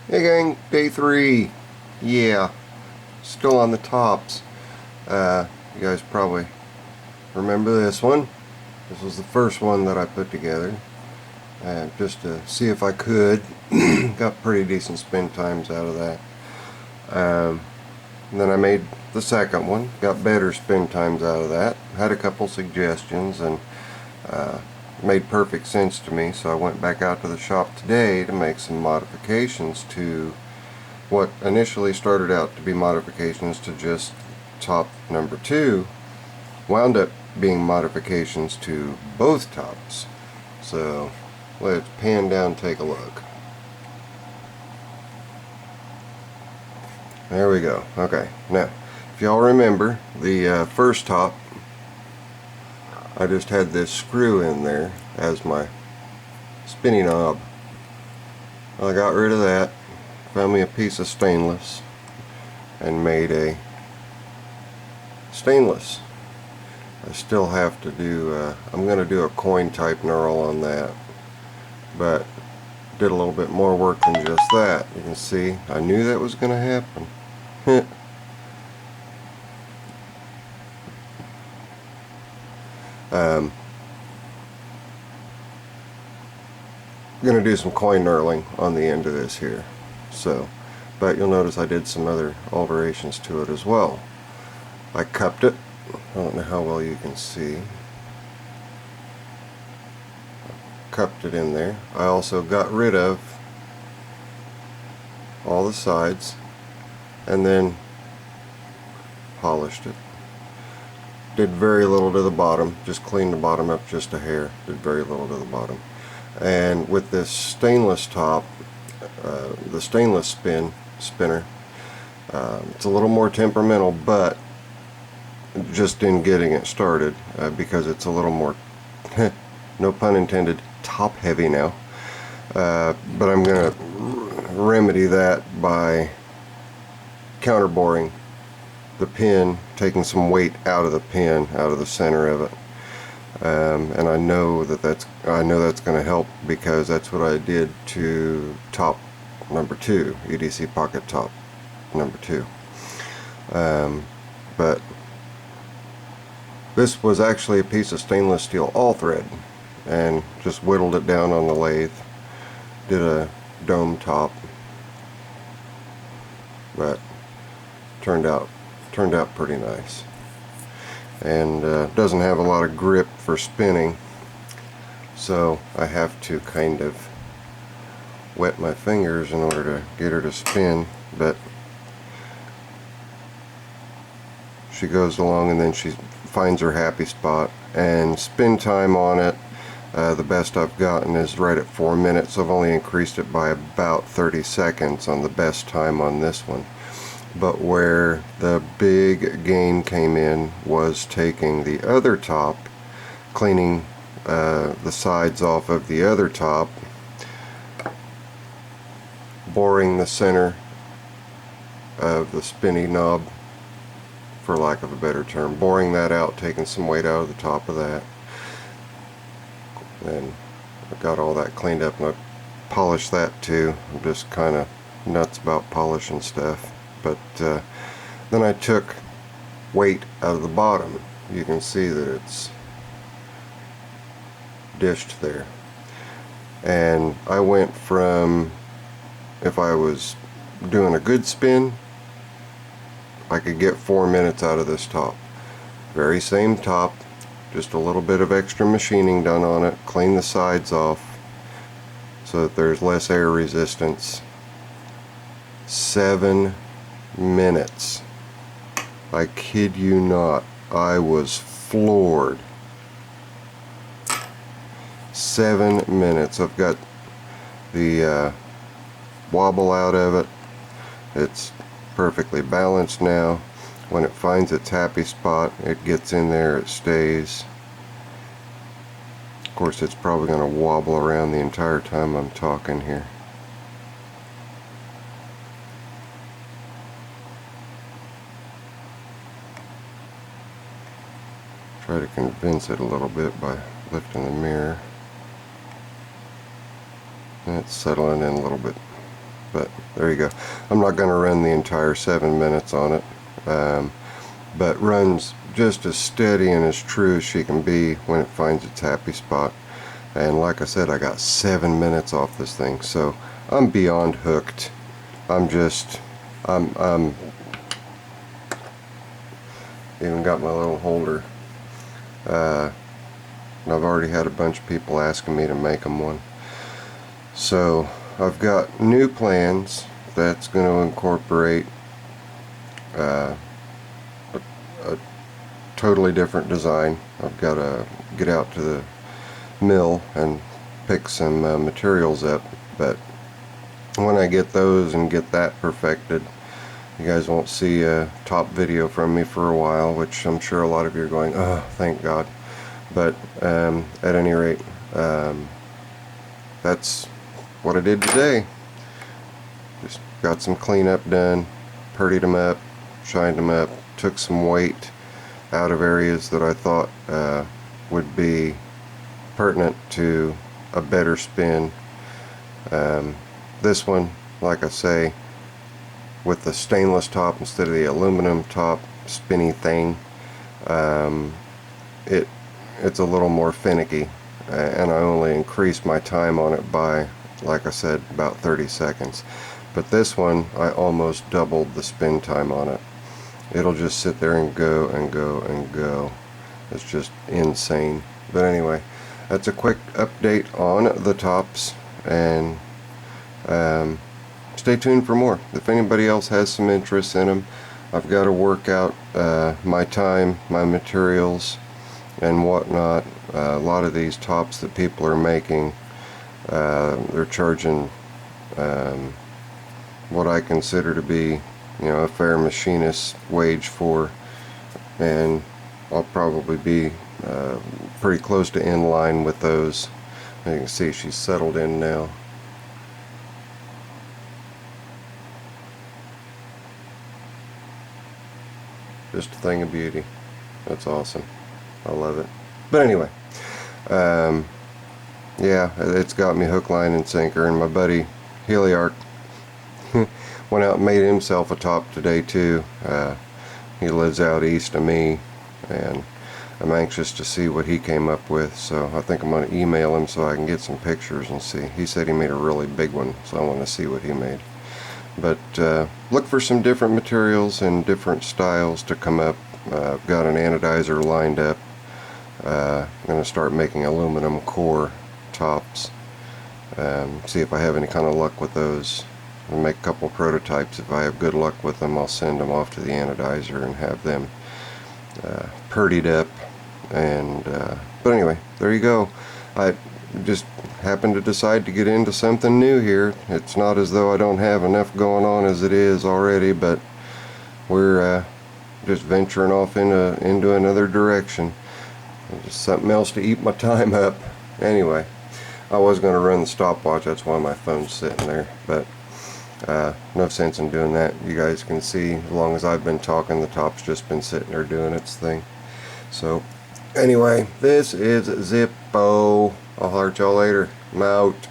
Hey gang, day 3. Yeah, still on the tops. You guys probably remember this one. This was the first one that I put together. Just to see if I could. Got pretty decent spin times out of that. And then I made the second one. Got better spin times out of that. Had a couple suggestions and made perfect sense to me, so I went back out to the shop today to make some modifications to what initially started out to be modifications to just top number 2 wound up being modifications to both tops. So let's pan down and take a look. There we go. Okay, now if y'all remember the first top, I just had this screw in there as my spinning knob. I got rid of that, found me a piece of stainless, and made a stainless. I still have to do, I'm going to do a coin type knurl on that, but did a little bit more work than just that. You can see, I knew that was going to happen. I'm going to do some coin knurling on the end of this here. So, but you'll notice I did some other alterations to it as well. I cupped it. I don't know how well you can see. Cupped it in there. I also got rid of all the sides and then polished it. Did very little to the bottom, just cleaned the bottom up just a hair. Did very little to the bottom. And with this stainless top, the stainless spinner, it's a little more temperamental, but just in getting it started, because it's a little more, no pun intended, top heavy now. But I'm going to remedy that by counterboring the pin, taking some weight out of the pin, out of the center of it. And I know that's going to help, because that's what I did to top number 2, EDC pocket top number 2. But this was actually a piece of stainless steel all thread, and just whittled it down on the lathe. Did a dome top, but turned out pretty nice. And doesn't have a lot of grip for spinning, so I have to kind of wet my fingers in order to get her to spin, but she goes along and then she finds her happy spot. And spin time on it, the best I've gotten is right at 4 minutes. I've only increased it by about 30 seconds on the best time on this one. But where the big gain came in was taking the other top, cleaning the sides off of the other top, boring the center of the spinny knob, for lack of a better term, boring that out, taking some weight out of the top of that. And I got all that cleaned up, and I polished that too. I'm just kind of nuts about polishing stuff. But then I took weight out of the bottom. You can see that it's dished there. And I went from, if I was doing a good spin, I could get 4 minutes out of this top. Very same top, just a little bit of extra machining done on it. Clean the sides off so that there's less air resistance. 7 minutes. I kid you not. I was floored. 7 minutes. I've got the wobble out of it. It's perfectly balanced now. When it finds its happy spot, it gets in there, it stays. Of course, it's probably going to wobble around the entire time I'm talking here. Try to convince it a little bit by lifting the mirror. And it's settling in a little bit. but there you go. I'm not going to run the entire 7 minutes on it, but runs just as steady and as true as she can be when it finds its happy spot. And like I said, I got 7 minutes off this thing, so I'm beyond hooked. I'm even got my little holder. And I've already had a bunch of people asking me to make them one. So I've got new plans that's going to incorporate a totally different design. I've got to get out to the mill and pick some materials up, but when I get those and get that perfected, you guys won't see a top video from me for a while, which I'm sure a lot of you are going, oh, thank God. But at any rate, that's what I did today. Just got some cleanup done, purdied them up, shined them up, took some weight out of areas that I thought would be pertinent to a better spin. This one, like I say, with the stainless top instead of the aluminum top spinny thing, it's a little more finicky, and I only increased my time on it by, like I said, about 30 seconds. But this one, I almost doubled the spin time on it. It'll just sit there and go and go and go. It's just insane. But anyway, that's a quick update on the tops, and stay tuned for more. If anybody else has some interest in them, I've got to work out my time, my materials, and whatnot. A lot of these tops that people are making, they're charging what I consider to be, a fair machinist wage for, and I'll probably be pretty close to in line with those. You can see she's settled in now. Just a thing of beauty. That's awesome. I love it. But anyway, yeah, it's got me hook, line, and sinker. And my buddy Heliarch went out and made himself a top today too. He lives out east of me, and I'm anxious to see what he came up with. So I think I'm going to email him so I can get some pictures and see. He said he made a really big one, so I want to see what he made. But look for some different materials and different styles to come up. I've got an anodizer lined up. I'm going to start making aluminum core tops. See if I have any kind of luck with those. I'll make a couple prototypes. If I have good luck with them, I'll send them off to the anodizer and have them purdied up. And but anyway, there you go. I just happened to decide to get into something new here. It's not as though I don't have enough going on as it is already, but we're just venturing off into another direction. Just something else to eat my time up. Anyway, I was going to run the stopwatch. That's why my phone's sitting there, but no sense in doing that. You guys can see, as long as I've been talking, the top's just been sitting there doing its thing. So anyway, this is Zippo. I'll holler at y'all later. I'm out.